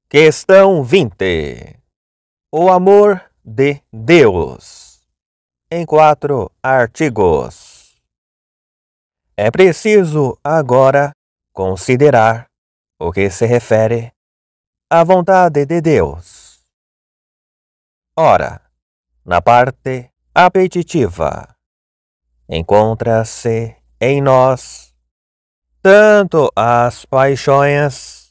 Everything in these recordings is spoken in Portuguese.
Questão 20. O amor de Deus. Em 4 artigos. É preciso agora considerar o que se refere à vontade de Deus. Ora, na parte apetitiva, encontra-se em nós tanto as paixões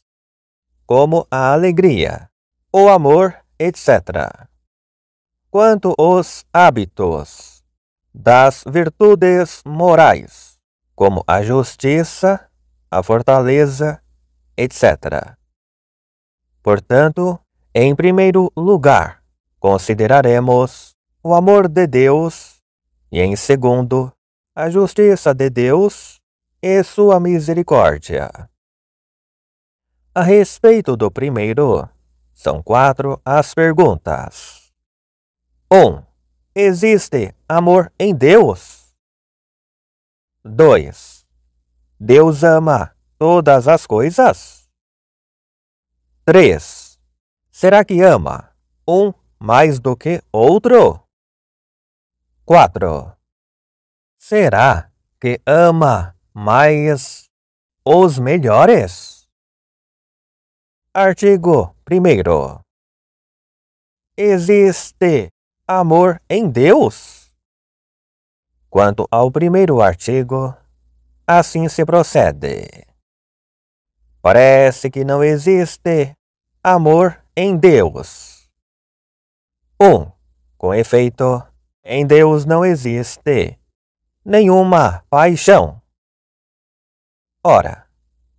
como a alegria, o amor, etc., quanto os hábitos das virtudes morais, como a justiça, a fortaleza, etc. Portanto, em primeiro lugar, consideraremos o amor de Deus e, em segundo, a justiça de Deus e sua misericórdia. A respeito do primeiro, são 4 as perguntas. 1. Existe amor em Deus? 2. Deus ama todas as coisas? 3. Será que ama um mais do que outro? 4. Será que ama mais os melhores? Artigo 1º. Existe amor em Deus? Quanto ao primeiro artigo, assim se procede. Parece que não existe amor em Deus. 1. Com efeito, em Deus não existe nenhuma paixão. Ora,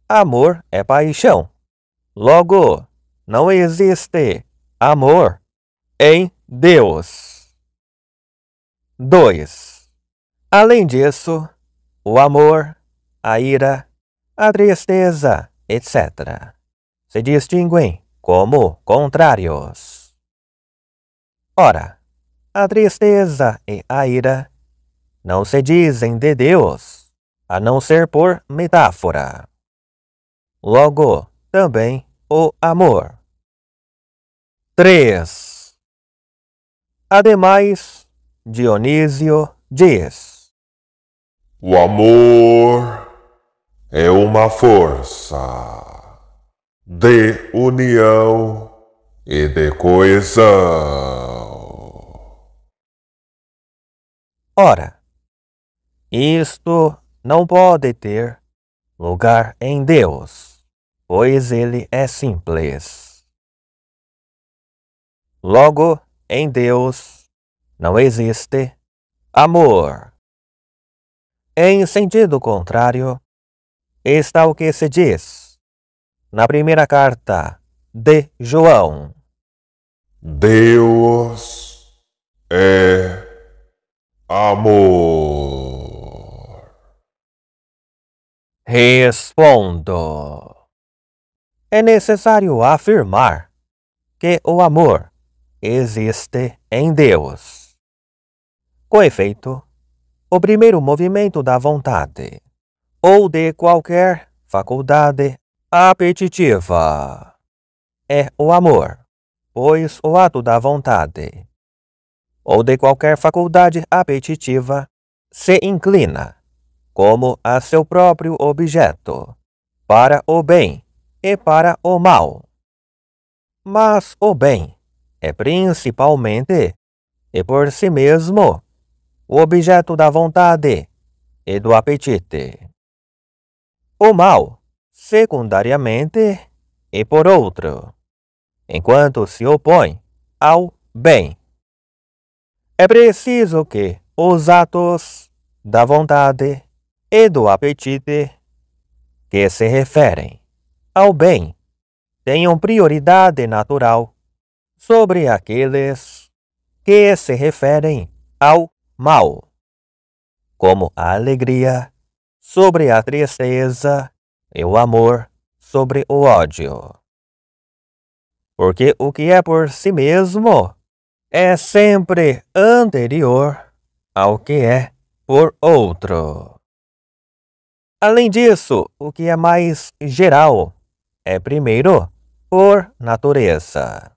amor é paixão. Logo, não existe amor em Deus. 2. Além disso, o amor, a ira, a tristeza, etc., se distinguem como contrários. Ora, a tristeza e a ira não se dizem de Deus, a não ser por metáfora. Logo, também o amor. 3. Ademais, Dionísio diz: o amor é uma força de união e de coesão. Ora, isto não pode ter lugar em Deus, pois ele é simples. Logo, em Deus não existe amor. Em sentido contrário, está o que se diz na primeira carta de João: Deus é amor. Respondo. É necessário afirmar que o amor existe em Deus. Com efeito, o primeiro movimento da vontade, ou de qualquer faculdade apetitiva, é o amor, pois o ato da vontade, ou de qualquer faculdade apetitiva, se inclina, como a seu próprio objeto, para o bem e para o mal. Mas o bem é principalmente e por si mesmo o objeto da vontade e do apetite. O mal, secundariamente e por outro, enquanto se opõe ao bem. É preciso que os atos da vontade e do apetite que se referem ao bem tenham prioridade natural sobre aqueles que se referem ao mal, como a alegria sobre a tristeza e o amor sobre o ódio. Porque o que é por si mesmo é sempre anterior ao que é por outro. Além disso, o que é mais geral é primeiro por natureza.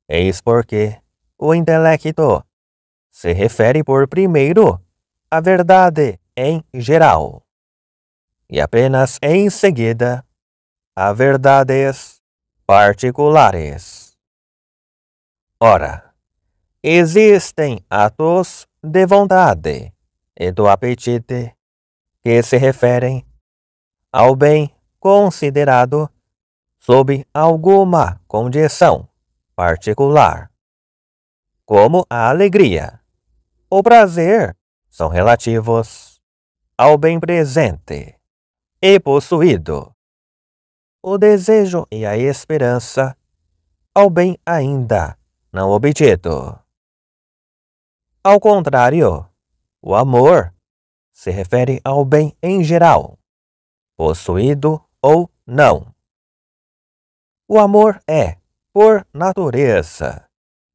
Eis porque o intelecto se refere por primeiro à verdade em geral, e apenas em seguida a verdades particulares. Ora, existem atos de vontade e do apetite que se referem ao bem considerado sob alguma condição particular, como a alegria, o prazer, são relativos ao bem presente e possuído, o desejo e a esperança ao bem ainda não obtido. Ao contrário, o amor se refere ao bem em geral, possuído ou não. O amor é, por natureza,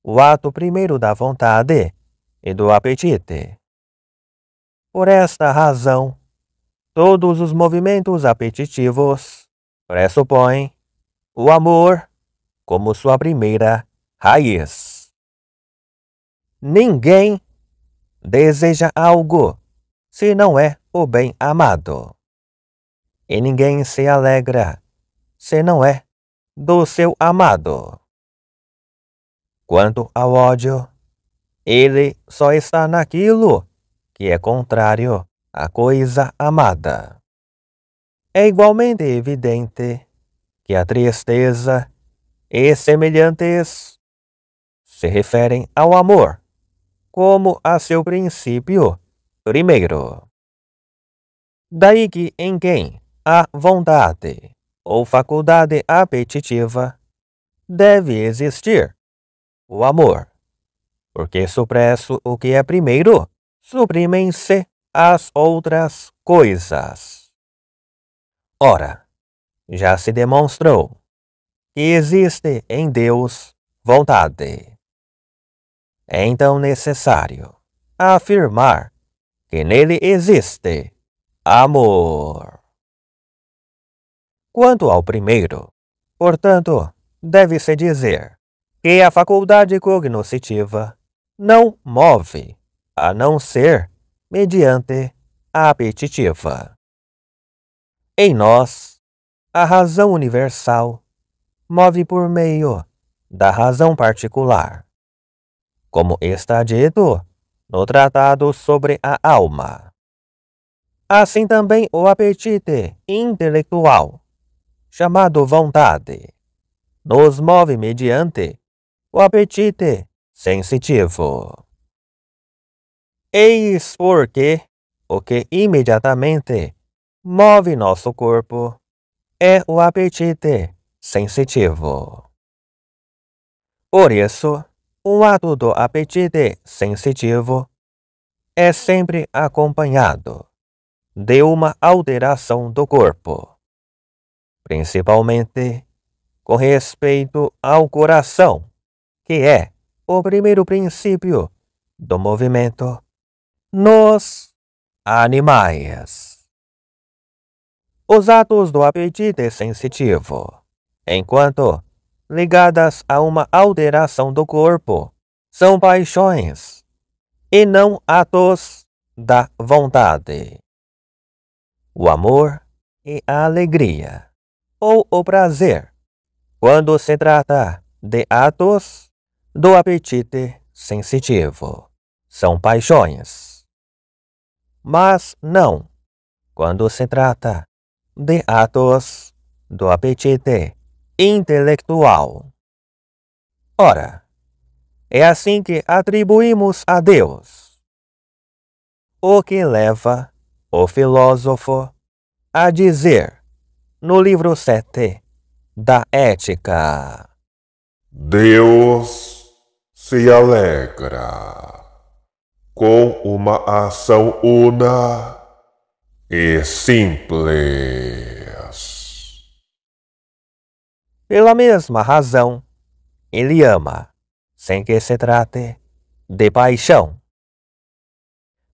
o ato primeiro da vontade e do apetite. Por esta razão, todos os movimentos apetitivos pressupõem o amor como sua primeira raiz. Ninguém deseja algo se não é o bem amado, e ninguém se alegra se não é do seu amado. Quanto ao ódio, ele só está naquilo que é contrário à coisa amada. É igualmente evidente que a tristeza e semelhantes se referem ao amor como a seu princípio primeiro. Daí que em quem há vontade ou faculdade apetitiva deve existir o amor, porque supresso o que é primeiro, suprimem-se as outras coisas. Ora, já se demonstrou que existe em Deus vontade. É então necessário afirmar que nele existe amor. Quanto ao primeiro, portanto, deve-se dizer que a faculdade cognoscitiva não move, a não ser mediante a apetitiva. Em nós, a razão universal move por meio da razão particular, como está dito no Tratado sobre a Alma. Assim também o apetite intelectual, chamado vontade, nos move mediante o apetite sensitivo. Eis porque o que imediatamente move nosso corpo é o apetite sensitivo. Por isso, o ato do apetite sensitivo é sempre acompanhado de uma alteração do corpo, principalmente com respeito ao coração, que é o primeiro princípio do movimento nos animais. Os atos do apetite sensitivo, enquanto ligadas a uma alteração do corpo, são paixões e não atos da vontade. O amor e a alegria, ou o prazer, quando se trata de atos do apetite sensitivo, são paixões. Mas não quando se trata de atos do apetite intelectual. Ora, é assim que atribuímos a Deus o que leva o filósofo a dizer no livro 7 da Ética: Deus se alegra com uma ação una e simples. Pela mesma razão, ele ama, sem que se trate de paixão.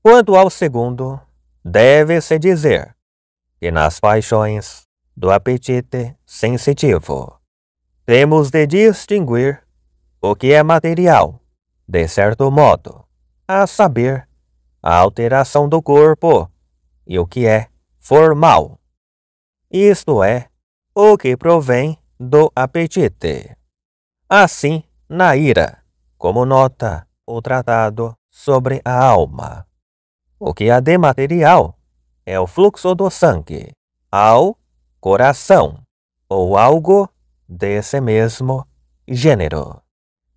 Quanto ao segundo, deve-se dizer que nas paixões do apetite sensitivo Temos de distinguir o que é material, de certo modo, a saber, a alteração do corpo, e o que é formal, isto é, o que provém do apetite. Assim, na ira, como nota o tratado sobre a alma, o que há de material é o fluxo do sangue ao coração, ou algo desse mesmo gênero.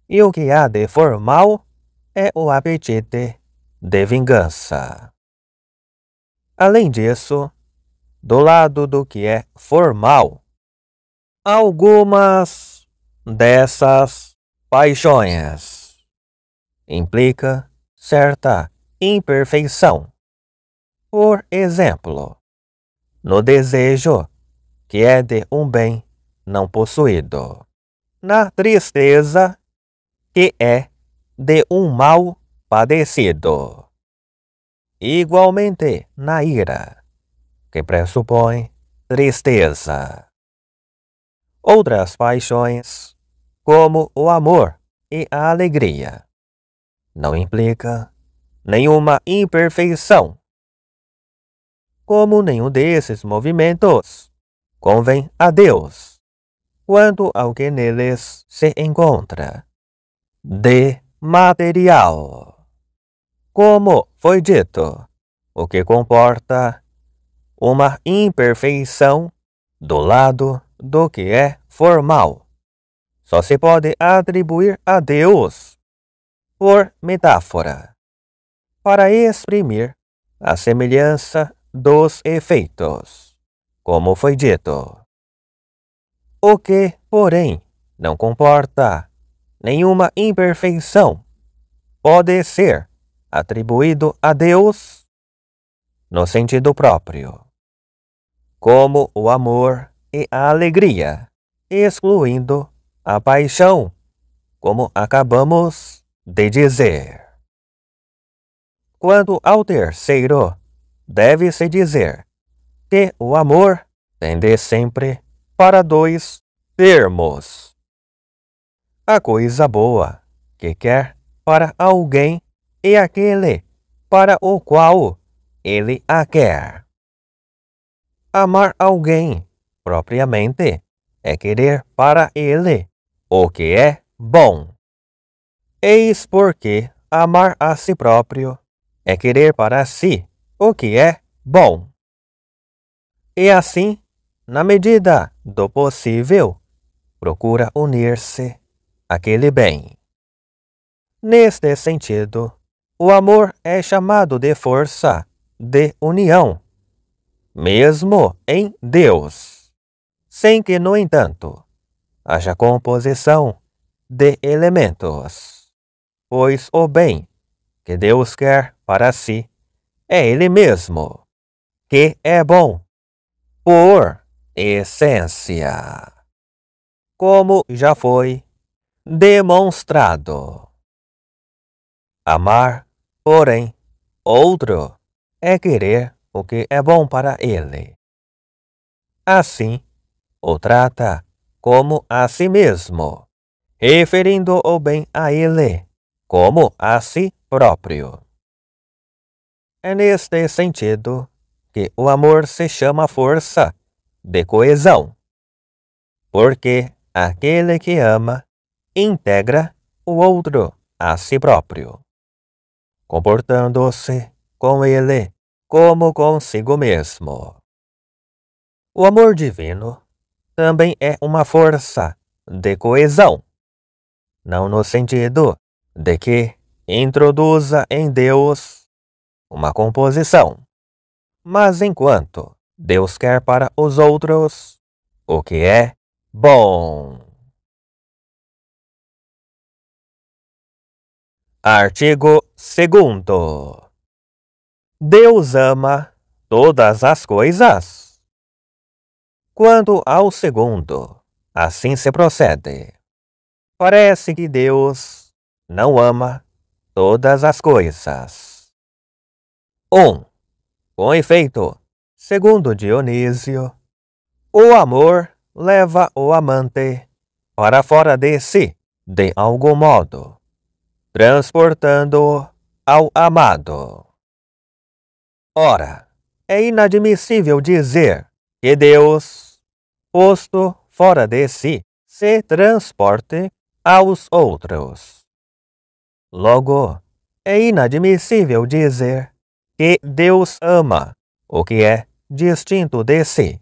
E o que há de formal é o apetite de vingança. Além disso, do lado do que é formal, algumas dessas paixões implica certa imperfeição. Por exemplo, no desejo, que é de um bem não possuído, na tristeza, que é de um mal padecido, igualmente na ira, que pressupõe tristeza. Outras paixões, como o amor e a alegria, não implica nenhuma imperfeição. Como nenhum desses movimentos convém a Deus, quanto ao que neles se encontra de material. Como foi dito, o que comporta uma imperfeição do lado do que é formal só se pode atribuir a Deus por metáfora, para exprimir a semelhança dos efeitos, como foi dito. O que, porém, não comporta nenhuma imperfeição pode ser atribuído a Deus no sentido próprio, como o amor e a alegria, excluindo a paixão, como acabamos de dizer. Quanto ao terceiro, deve-se dizer que o amor tende sempre para dois termos: a coisa boa que quer para alguém e aquele para o qual ele a quer. Amar alguém, propriamente, é querer para ele o que é bom. Eis porque amar a si próprio é querer para si o que é bom. E assim, na medida do possível, procura unir-se àquele bem. Neste sentido, o amor é chamado de força de união, mesmo em Deus, sem que, no entanto, haja composição de elementos, pois o bem que Deus quer para si é Ele mesmo, que é bom por essência, como já foi demonstrado. Amar, porém, outro é querer o que é bom para ele. Assim, o trata como a si mesmo, referindo o bem a ele como a si próprio. É neste sentido que o amor se chama força de coesão, porque aquele que ama integra o outro a si próprio, comportando-se com ele como consigo mesmo. O amor divino também é uma força de coesão, não no sentido de que introduza em Deus uma composição, mas enquanto Deus quer para os outros o que é bom. Artigo 2º. Deus ama todas as coisas. Quanto ao segundo, assim se procede. Parece que Deus não ama todas as coisas. 1. Com efeito, segundo Dionísio, o amor leva o amante para fora de si, de algum modo, transportando-o ao amado. Ora, é inadmissível dizer que Deus, posto fora de si, se transporte aos outros. Logo, é inadmissível dizer que Deus ama o que é distinto de si.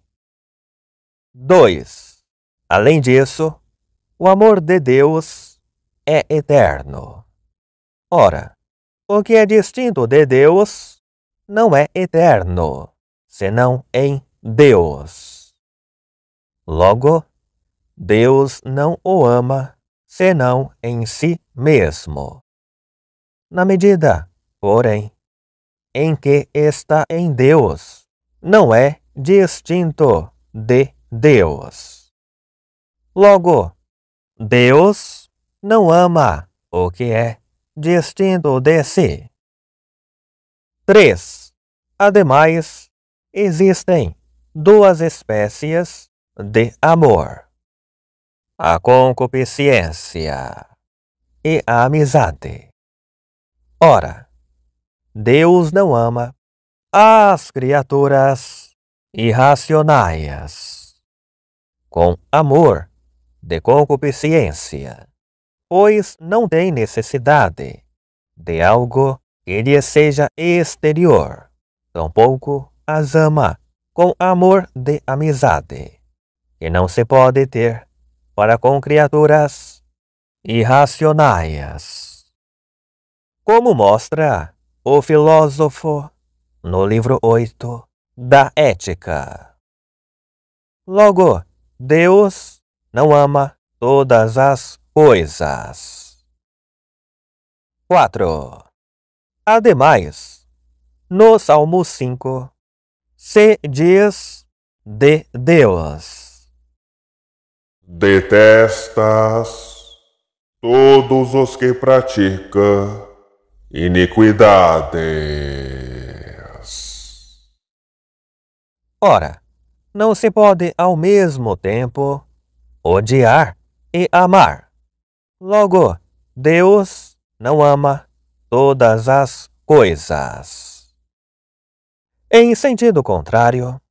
2. Além disso, o amor de Deus é eterno. Ora, o que é distinto de Deus não é eterno, senão em Deus. Logo, Deus não o ama, senão em si mesmo. Na medida, porém, em que está em Deus, não é distinto de Deus. Logo, Deus não ama o que é distinto de si. 3. Ademais, existem duas espécies de amor: a concupiscência e a amizade. Ora, Deus não ama as criaturas irracionais com amor de concupiscência, pois não tem necessidade de algo que lhe seja exterior, tampouco as ama com amor de amizade, que não se pode ter para com criaturas irracionais. Como mostra o filósofo no livro 8 da Ética. Logo, Deus não ama todas as coisas. 4. Ademais, no Salmo 5, se diz de Deus: Detestas todos os que praticam iniquidades. Ora, não se pode ao mesmo tempo odiar e amar. Logo, Deus não ama todas as coisas. Em sentido contrário,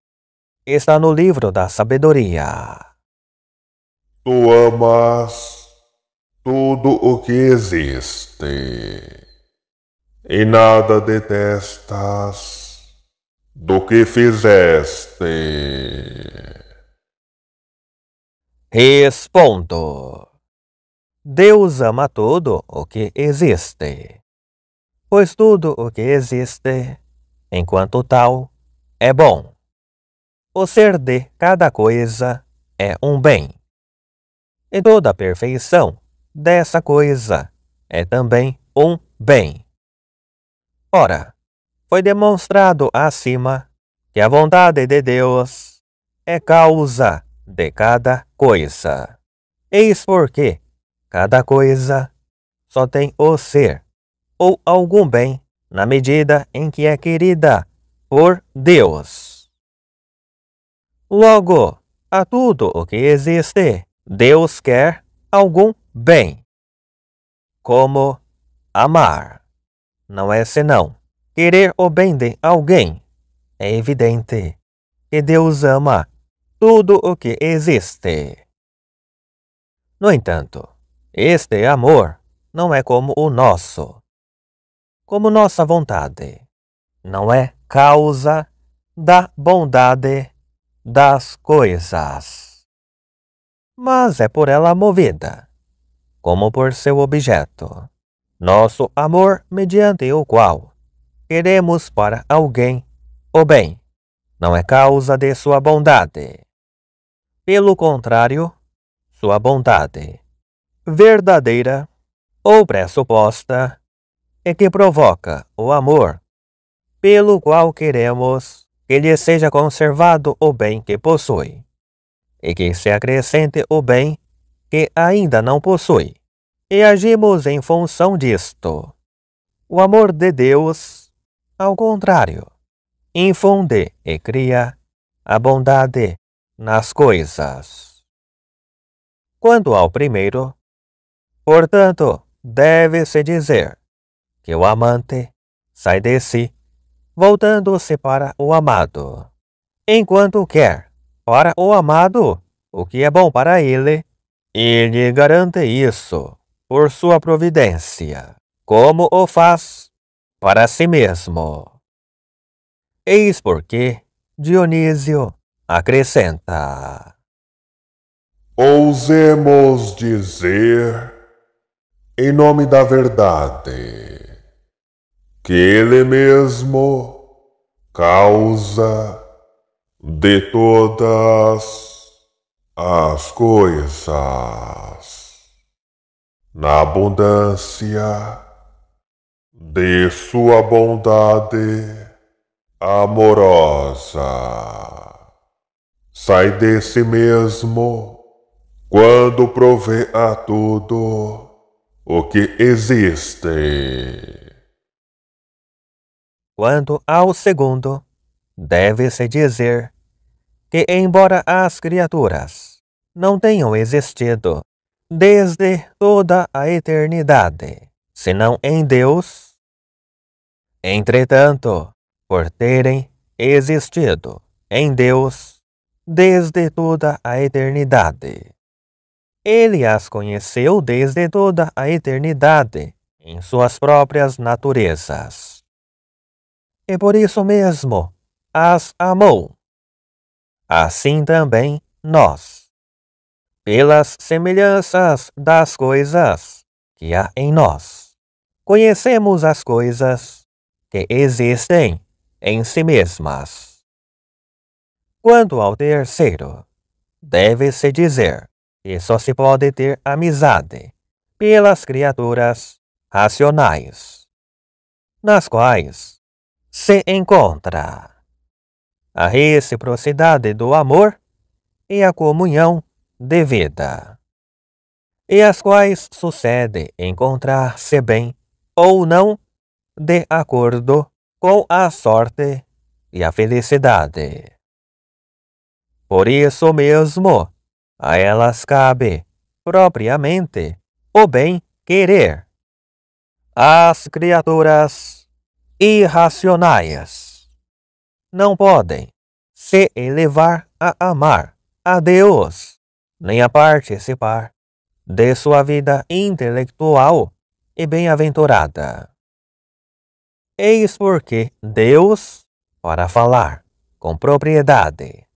está no livro da sabedoria: Tu amas tudo o que existe, e nada detestas do que fizeste. Respondo: Deus ama tudo o que existe, pois tudo o que existe, enquanto tal, é bom. O ser de cada coisa é um bem, e toda a perfeição dessa coisa é também um bem. Ora, foi demonstrado acima que a vontade de Deus é causa de cada coisa. Eis porque cada coisa só tem o ser ou algum bem na medida em que é querida por Deus. Logo, a tudo o que existe, Deus quer algum bem. Como amar não é senão querer o bem de alguém. É evidente que Deus ama tudo o que existe. No entanto, este amor não é como o nosso. Como nossa vontade não é causa da bondade das coisas, mas é por ela movida, como por seu objeto. Nosso amor mediante o qual queremos para alguém o bem, não é causa de sua bondade. Pelo contrário, sua bondade, verdadeira ou pressuposta, é que provoca o amor, pelo qual queremos que lhe seja conservado o bem que possui, e que se acrescente o bem que ainda não possui, e agimos em função disto. O amor de Deus, ao contrário, infunde e cria a bondade nas coisas. Quanto ao primeiro, portanto, deve-se dizer que o amante sai de si, voltando-se para o amado, enquanto quer para o amado o que é bom para ele, e lhe garante isso por sua providência, como o faz para si mesmo. Eis porque Dionísio acrescenta: Ousemos dizer, em nome da verdade, que ele mesmo, causa de todas as coisas, na abundância de sua bondade amorosa, sai de si mesmo quando provê a tudo o que existe. Quanto ao segundo, deve-se dizer que, embora as criaturas não tenham existido desde toda a eternidade, senão em Deus, entretanto, por terem existido em Deus desde toda a eternidade, Ele as conheceu desde toda a eternidade em suas próprias naturezas. E por isso mesmo as amou. Assim também nós, pelas semelhanças das coisas que há em nós, conhecemos as coisas que existem em si mesmas. Quanto ao terceiro, deve-se dizer que só se pode ter amizade pelas criaturas racionais, nas quais se encontra a reciprocidade do amor e a comunhão de vida, e as quais sucede encontrar-se bem ou não de acordo com a sorte e a felicidade. Por isso mesmo, a elas cabe, propriamente, o bem-querer. As criaturas irracionais não podem se elevar a amar a Deus, nem a participar de sua vida intelectual e bem-aventurada. Eis porque Deus, para falar com propriedade,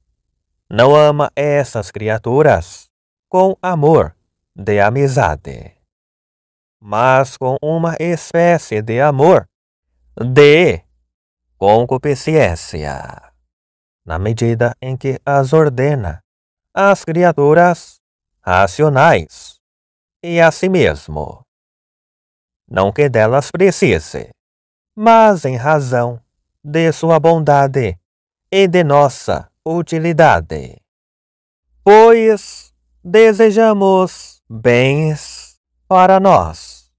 não ama essas criaturas com amor de amizade, mas com uma espécie de amor de concupiscência, na medida em que as ordena às criaturas racionais e a si mesmo. Não que delas precise, mas em razão de sua bondade e de nossa utilidade. Pois desejamos bens para nós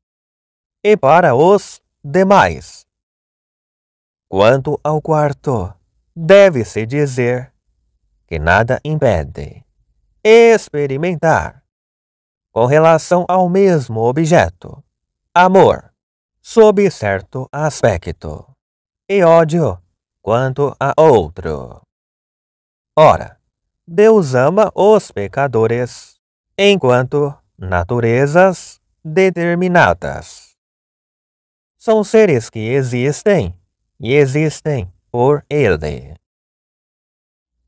e para os demais. Quanto ao quarto, deve-se dizer que nada impede experimentar, com relação ao mesmo objeto, amor, sob certo aspecto, e ódio quanto a outro. Ora, Deus ama os pecadores enquanto naturezas determinadas. São seres que existem e existem por Ele.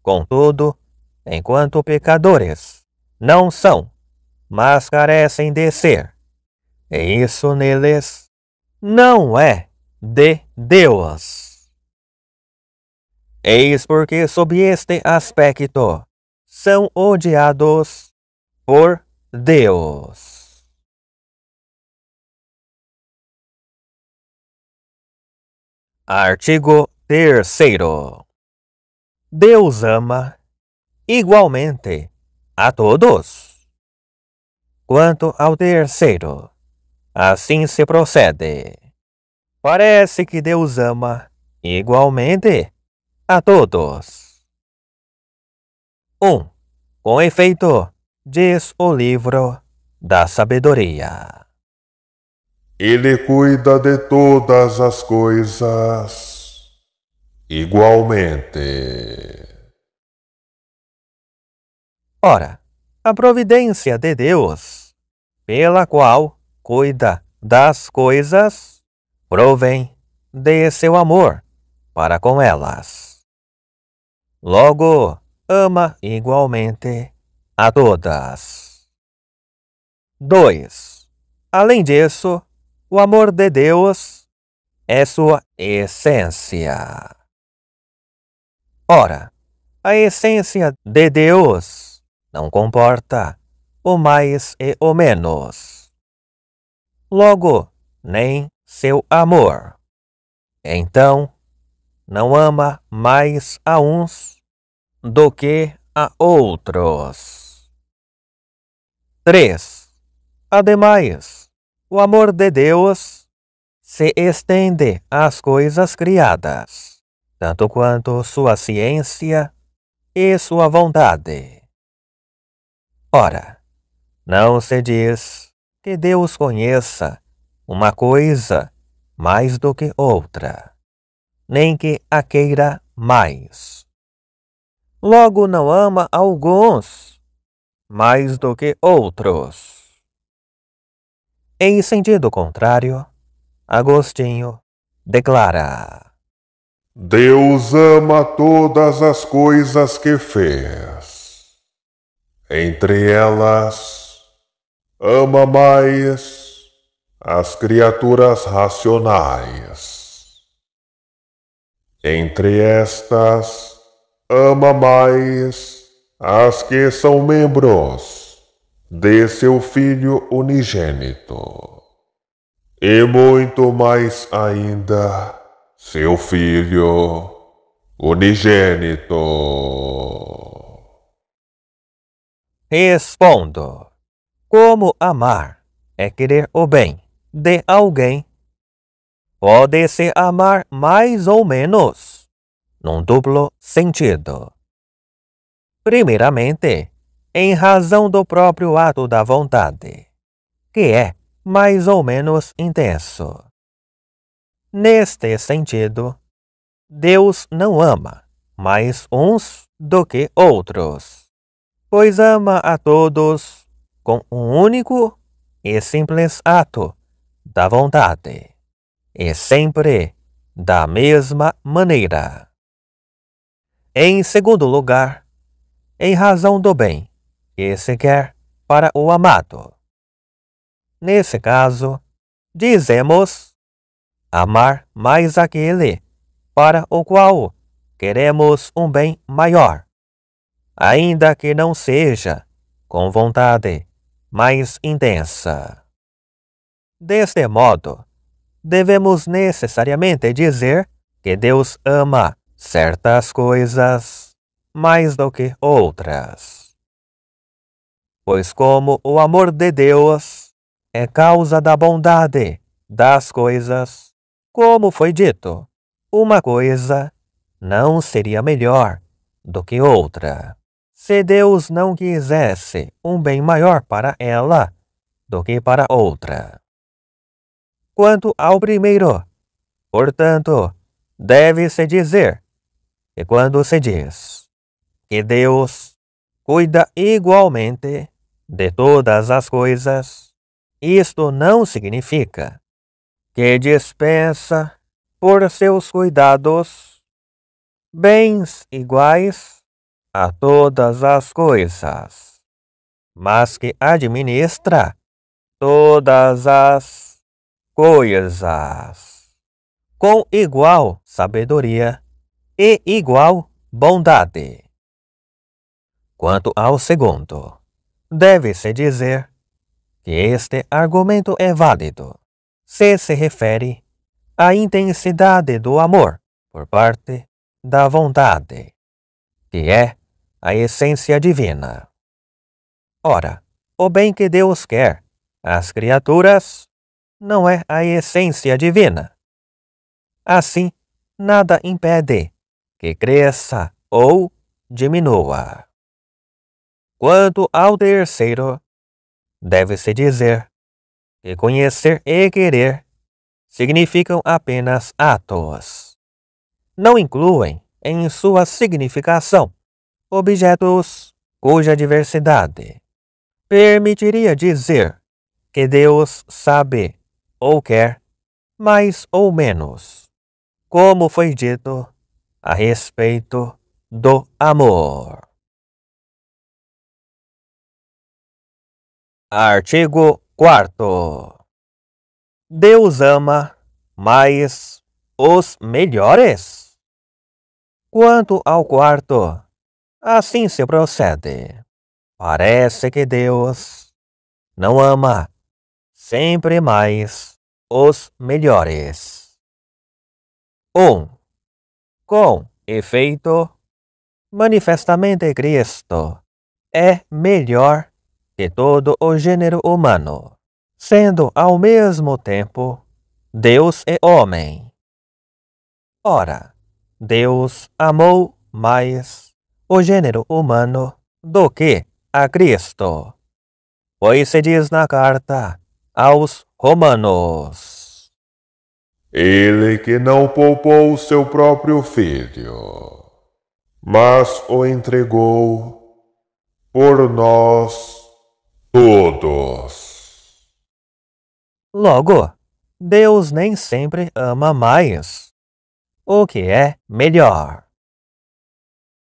Contudo, enquanto pecadores, não são, mas carecem de ser, e isso neles não é de Deus. Eis porque, sob este aspecto, são odiados por Deus. Artigo 3º. Deus ama igualmente a todos. Quanto ao terceiro, assim se procede. Parece que Deus ama igualmente a todos. 1. Com efeito, diz o livro da sabedoria. Ele cuida de todas as coisas igualmente. Ora, a providência de Deus, pela qual cuida das coisas, provém de seu amor para com elas. Logo, ama igualmente a todas. 2. Além disso, o amor de Deus é sua essência. Ora, a essência de Deus não comporta o mais e o menos. Logo, nem seu amor. Então, não ama mais a uns do que a outros. 3. Ademais, o amor de Deus se estende às coisas criadas, tanto quanto sua ciência e sua vontade. Ora, não se diz que Deus conheça uma coisa mais do que outra, nem que a queira mais. Logo não ama alguns mais do que outros. Em sentido contrário, Agostinho declara: Deus ama todas as coisas que fez. Entre elas, ama mais as criaturas racionais. Entre estas, ama mais as que são membros de seu Filho unigênito. E muito mais ainda, seu Filho unigênito. Respondo: como amar é querer o bem de alguém, pode-se amar mais ou menos, num duplo sentido. Primeiramente, em razão do próprio ato da vontade, que é mais ou menos intenso. Neste sentido, Deus não ama mais uns do que outros, pois ama a todos com um único e simples ato da vontade, e sempre da mesma maneira. Em segundo lugar, em razão do bem que se quer para o amado. Nesse caso, dizemos amar mais aquele para o qual queremos um bem maior, ainda que não seja com vontade mais intensa. Deste modo, devemos necessariamente dizer que Deus ama certas coisas mais do que outras. Pois como o amor de Deus é causa da bondade das coisas, como foi dito, uma coisa não seria melhor do que outra, se Deus não quisesse um bem maior para ela do que para outra. Quanto ao primeiro, portanto, deve-se dizer que quando se diz que Deus cuida igualmente de todas as coisas, isto não significa que dispensa por seus cuidados bens iguais a todas as coisas, mas que administra todas as coisas com igual sabedoria e igual bondade. Quanto ao segundo, deve-se dizer que este argumento é válido se refere à intensidade do amor por parte da vontade, que é a essência divina. Ora, o bem que Deus quer às criaturas não é a essência divina. Assim, nada impede que cresça ou diminua. Quanto ao terceiro, deve-se dizer que conhecer e querer significam apenas atos. Não incluem em sua significação objetos cuja diversidade permitiria dizer que Deus sabe ou quer mais ou menos, como foi dito a respeito do amor. Artigo 4º. Deus ama mais os melhores? Quanto ao quarto, assim se procede. Parece que Deus não ama sempre mais os melhores. 1. Com efeito, manifestamente Cristo é melhor que todo o gênero humano, sendo ao mesmo tempo Deus e homem. Ora, Deus amou mais o gênero humano do que a Cristo, pois se diz na carta aos Romanos: Ele que não poupou seu próprio filho, mas o entregou por nós todos. Logo, Deus nem sempre ama mais o que é melhor.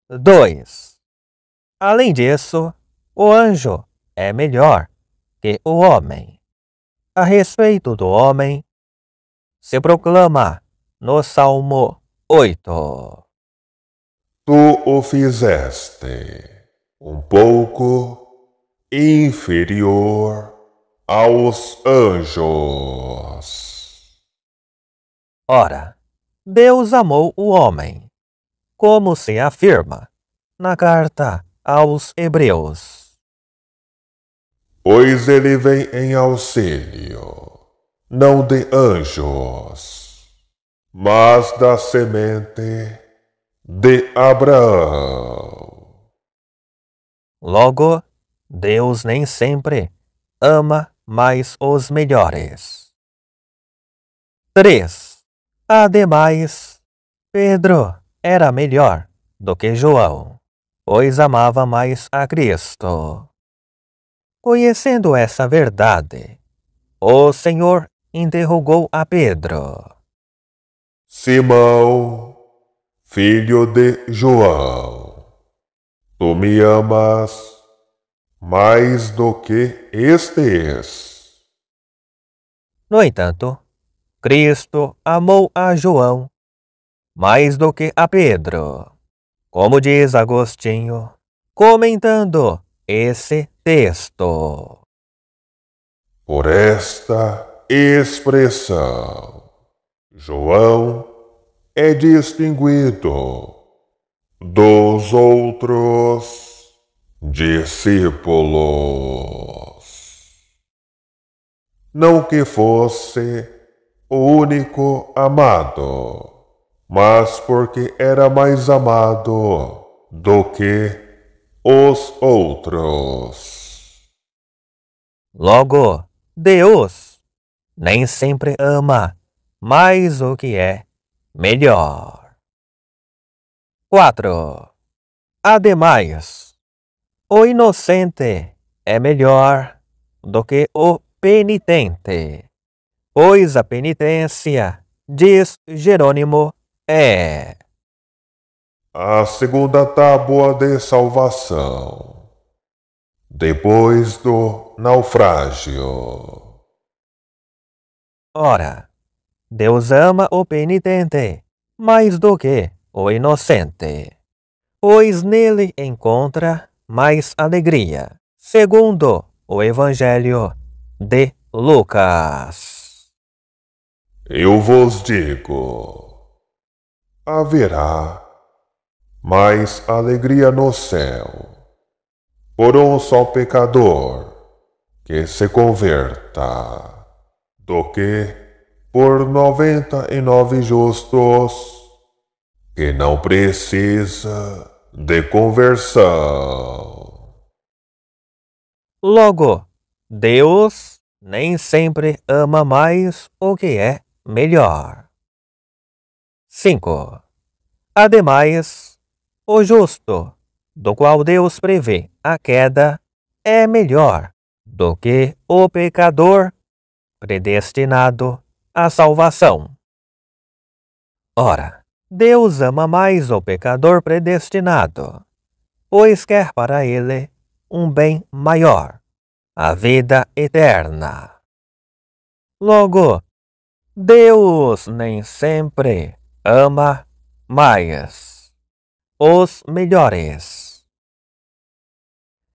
2. Além disso, o anjo é melhor que o homem. A respeito do homem, se proclama no Salmo 8. Tu o fizeste um pouco inferior aos anjos. Ora, Deus amou o homem, como se afirma na carta aos Hebreus: Pois ele vem em auxílio, não de anjos, mas da semente de Abraão. Logo, Deus nem sempre ama mais os melhores. 3. Ademais, Pedro era melhor do que João, pois amava mais a Cristo. Conhecendo essa verdade, o Senhor interrogou a Pedro: Simão, filho de João, tu me amas mais do que estes? No entanto, Cristo amou a João mais do que a Pedro, como diz Agostinho, comentando esse texto. Por esta expressão, João é distinguido dos outros discípulos. Não que fosse o único amado, mas porque era mais amado do que os outros. Logo, Deus nem sempre ama mais o que é melhor. 4. Ademais, o inocente é melhor do que o penitente, pois a penitência, diz Jerônimo, é A segunda tábua de salvação, depois do naufrágio. Ora, Deus ama o penitente mais do que o inocente, pois nele encontra mais alegria, segundo o Evangelho de Lucas. Eu vos digo, haverá mais alegria no céu por um só pecador que se converta, do que por 99 justos que não precisa de conversão. Logo, Deus nem sempre ama mais o que é melhor. 5. Ademais, o justo, do qual Deus prevê a queda, é melhor do que o pecador predestinado à salvação. Ora, Deus ama mais o pecador predestinado, pois quer para ele um bem maior, a vida eterna. Logo, Deus nem sempre ama mais os melhores.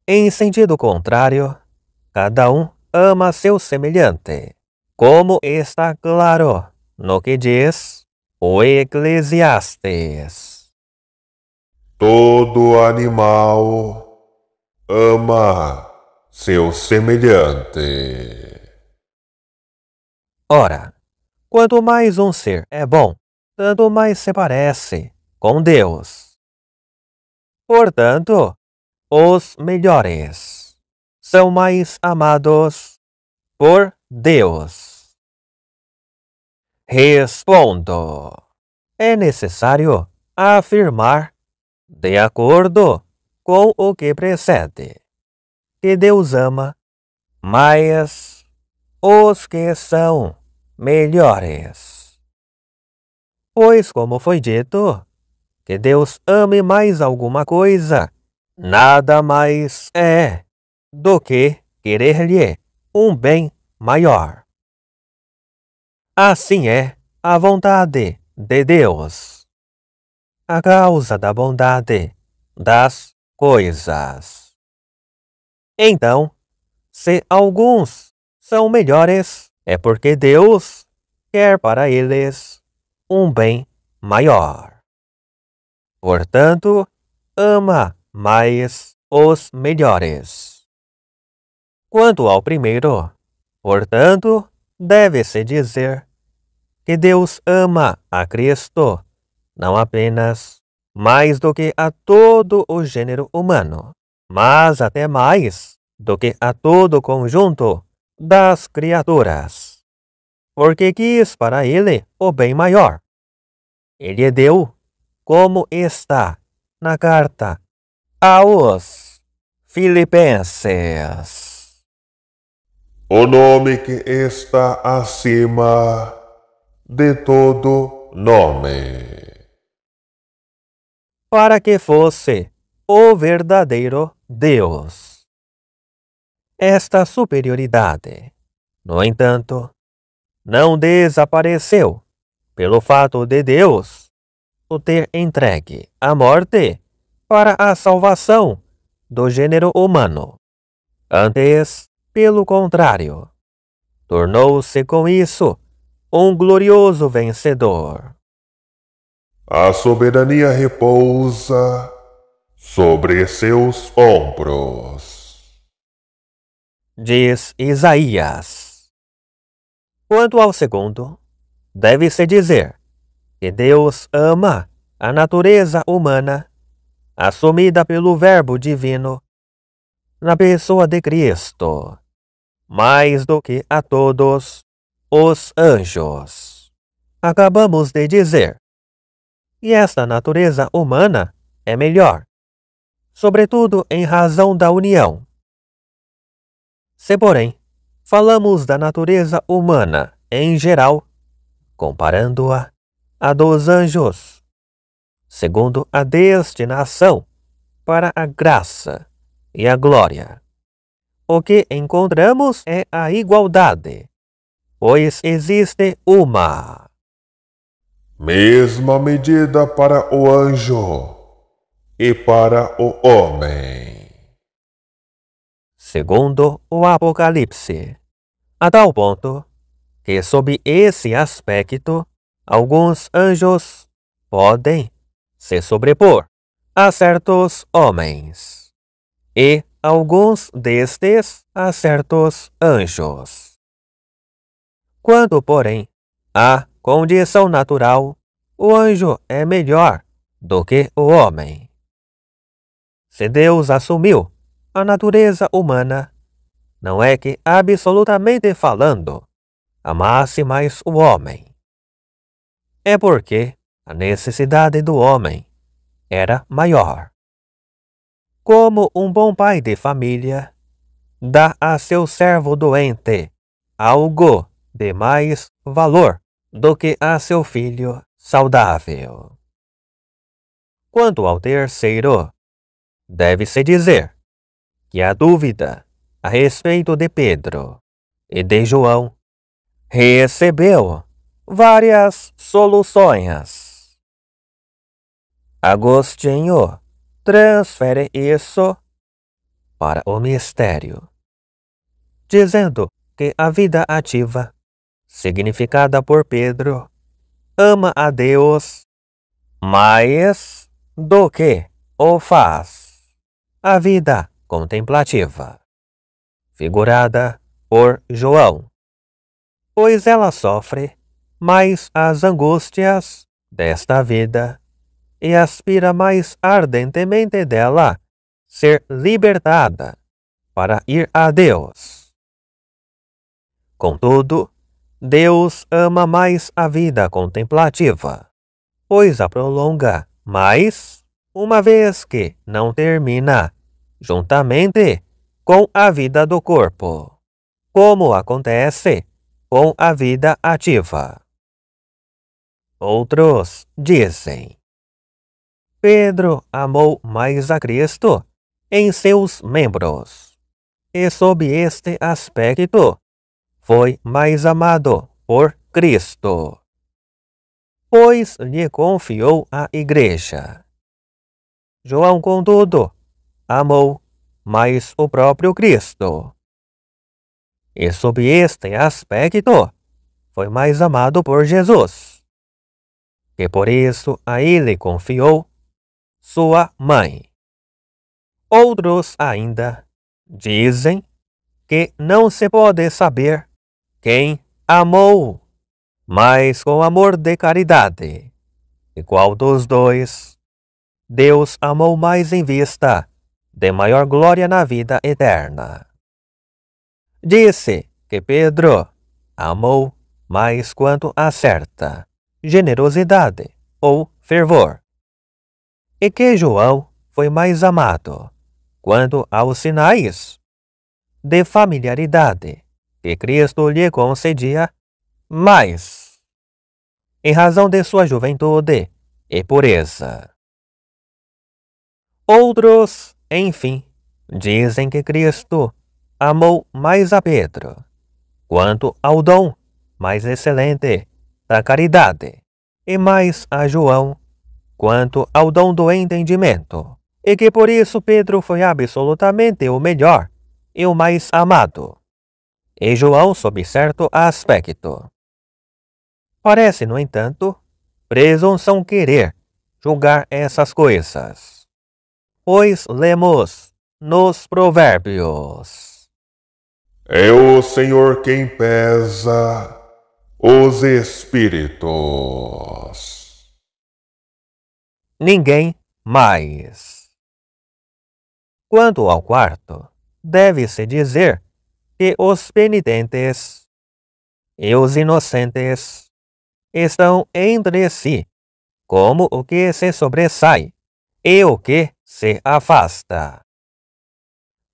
Em sentido contrário, cada um ama seu semelhante, como está claro no que diz o Eclesiastes. Todo animal ama seu semelhante. Ora, quanto mais um ser é bom, tanto mais se parece com Deus. Portanto, os melhores são mais amados por Deus. Respondo: é necessário afirmar, de acordo com o que precede, que Deus ama mais os que são melhores. Pois, como foi dito, que Deus ame mais alguma coisa, nada mais é do que querer-lhe um bem maior. Assim é a vontade de Deus, a causa da bondade das coisas. Então, se alguns são melhores, é porque Deus quer para eles um bem maior. Portanto, ama mais os melhores. Quanto ao primeiro, portanto, deve-se dizer que Deus ama a Cristo não apenas mais do que a todo o gênero humano, mas até mais do que a todo o conjunto das criaturas, porque quis para ele o bem maior. Ele deu, como está na carta aos Filipenses, O nome que está acima de todo nome. para que fosse o verdadeiro Deus. Esta superioridade, no entanto, não desapareceu pelo fato de Deus o ter entregue à morte para a salvação do gênero humano. Antes, pelo contrário, tornou-se com isso um glorioso vencedor. A soberania repousa sobre seus ombros. Diz Isaías. Quanto ao segundo, deve-se dizer que Deus ama a natureza humana, assumida pelo Verbo divino, na pessoa de Cristo, mais do que a todos os anjos. Acabamos de dizer, e esta natureza humana é melhor, sobretudo em razão da união. Se, porém, falamos da natureza humana em geral, comparando-a à dos anjos, segundo a destinação para a graça e a glória, o que encontramos é a igualdade, pois existe uma Mesma medida para o anjo e para o homem. segundo o Apocalipse, a tal ponto que, sob esse aspecto, alguns anjos podem se sobrepor a certos homens, e alguns destes a certos anjos. Quanto, porém, à condição natural, o anjo é melhor do que o homem. Se Deus assumiu a natureza humana, não é que, absolutamente falando, amasse mais o homem. É porque a necessidade do homem era maior. Como um bom pai de família dá a seu servo doente algo de mais valor do que a seu filho saudável. Quanto ao terceiro, deve-se dizer que a dúvida a respeito de Pedro e de João recebeu várias soluções. Agostinho transfere isso para o mistério, dizendo que a vida ativa, significada por Pedro, ama a Deus mais do que o faz a vida contemplativa, figurada por João, pois ela sofre mais as angústias desta vida e aspira mais ardentemente dela ser libertada para ir a Deus. Contudo, Deus ama mais a vida contemplativa, pois a prolonga mais, uma vez que não termina juntamente com a vida do corpo, como acontece com a vida ativa. Outros dizem: Pedro amou mais a Cristo em seus membros, e sob este aspecto foi mais amado por Cristo, pois lhe confiou a Igreja. João, contudo, amou mais o próprio Cristo, e sob este aspecto foi mais amado por Jesus, que por isso a ele confiou sua mãe. Outros ainda dizem que não se pode saber quem amou mais com amor de caridade, e qual dos dois Deus amou mais em vista de maior glória na vida eterna. Disse que Pedro amou mais quanto a certa generosidade ou fervor, e que João foi mais amado quanto aos sinais de familiaridade que Cristo lhe concedia mais, em razão de sua juventude e pureza. Outros, enfim, dizem que Cristo amou mais a Pedro quanto ao dom mais excelente da caridade, e mais a João quanto ao dom do entendimento, e que por isso Pedro foi absolutamente o melhor e o mais amado, e João sob certo aspecto. Parece, no entanto, presunção querer julgar essas coisas, pois lemos nos Provérbios: É o Senhor quem pesa os espíritos. ninguém mais. Quanto ao quarto, deve-se dizer que os penitentes e os inocentes estão entre si, como o que se sobressai e o que se afasta.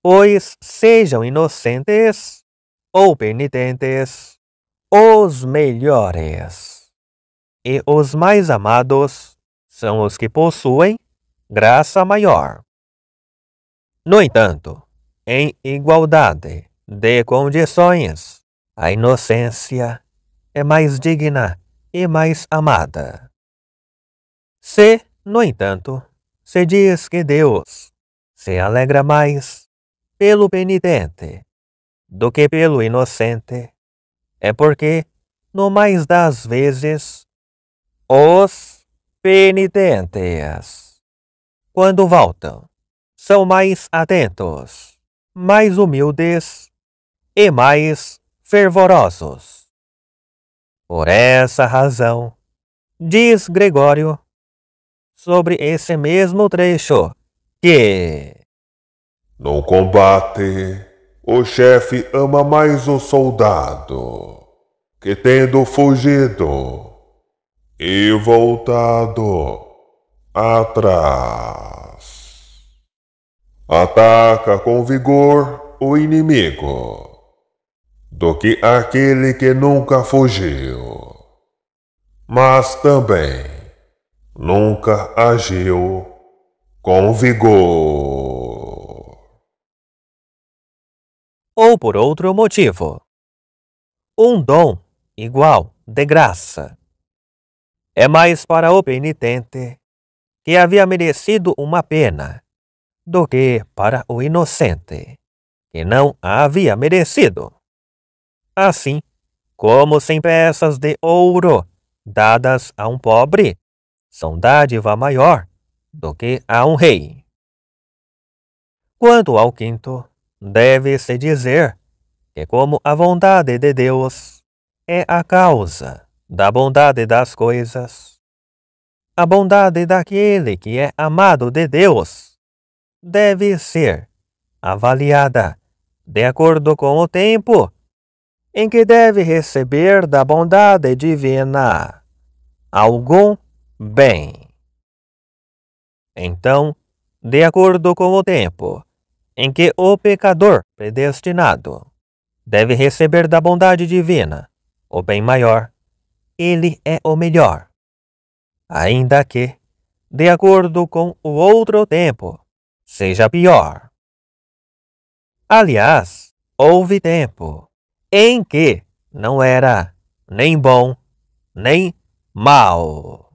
Pois sejam inocentes ou penitentes, os melhores e os mais amados são os que possuem graça maior. No entanto, em igualdade de condições, a inocência é mais digna e mais amada. Se, no entanto, se diz que Deus se alegra mais pelo penitente do que pelo inocente, é porque, no mais das vezes, os penitentes, quando voltam, são mais atentos, mais humildes e mais fervorosos. Por essa razão, diz Gregório sobre esse mesmo trecho que No combate O chefe ama mais o soldado, que tendo fugido e voltado atrás, ataca com vigor o inimigo, do que aquele que nunca fugiu, mas também nunca agiu com vigor. Ou por outro motivo. Um dom igual de graça é mais para o penitente, que havia merecido uma pena, do que para o inocente, que não a havia merecido. Assim, como 100 peças de ouro dadas a um pobre são dádiva maior do que a um rei. Quanto ao quinto, deve-se dizer que, como a bondade de Deus é a causa da bondade das coisas, a bondade daquele que é amado de Deus deve ser avaliada de acordo com o tempo em que deve receber da bondade divina algum bem. Então, de acordo com o tempo em que o pecador predestinado deve receber da bondade divina o bem maior, ele é o melhor. Ainda que, de acordo com o outro tempo, seja pior. Aliás, houve tempo em que não era nem bom nem mau.